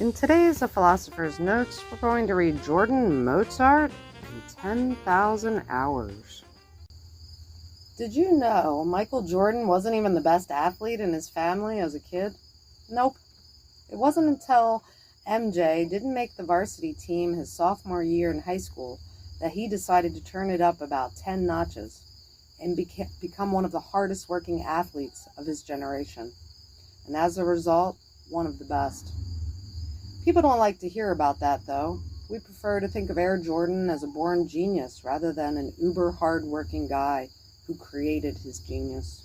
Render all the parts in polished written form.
In today's Philosopher's Notes, we're going to read Jordan Mozart in 10,000 Hours. Did you know Michael Jordan wasn't even the best athlete in his family as a kid? Nope. It wasn't until MJ didn't make the varsity team his sophomore year in high school that he decided to turn it up about 10 notches and become one of the hardest working athletes of his generation. And as a result, one of the best. People don't like to hear about that, though. We prefer to think of Air Jordan as a born genius rather than an uber hard-working guy who created his genius.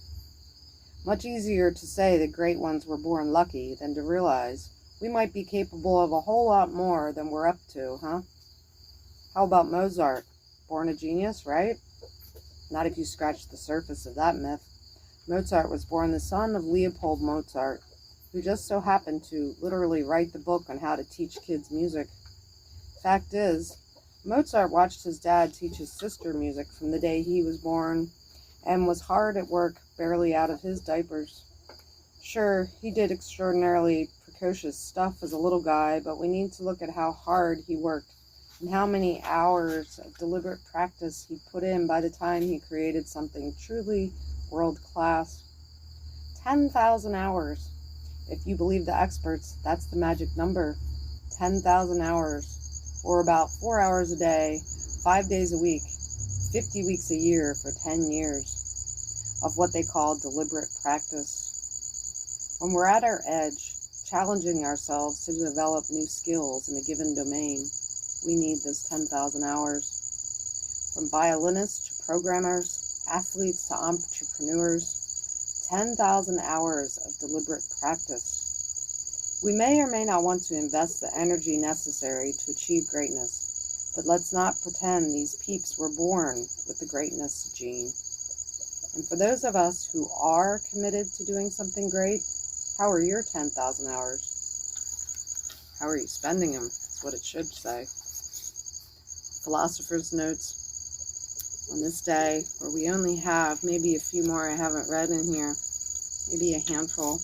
Much easier to say that great ones were born lucky than to realize we might be capable of a whole lot more than we're up to, huh? How about Mozart? Born a genius, right? Not if you scratch the surface of that myth. Mozart was born the son of Leopold Mozart, who just so happened to literally write the book on how to teach kids music. Fact is, Mozart watched his dad teach his sister music from the day he was born and was hard at work, barely out of his diapers. Sure, he did extraordinarily precocious stuff as a little guy, but we need to look at how hard he worked and how many hours of deliberate practice he put in by the time he created something truly world-class. 10,000 hours. If you believe the experts, that's the magic number. 10,000 hours, or about 4 hours a day, 5 days a week, 50 weeks a year for 10 years of what they call deliberate practice. When we're at our edge, challenging ourselves to develop new skills in a given domain, we need those 10,000 hours. From violinists to programmers, athletes to entrepreneurs, 10,000 hours of deliberate practice. We may or may not want to invest the energy necessary to achieve greatness, but let's not pretend these peeps were born with the greatness gene. And for those of us who are committed to doing something great, how are your 10,000 hours? How are you spending them? That's what it should say. Philosopher's Notes. On this day, where we only have maybe a few more I haven't read in here, maybe a handful.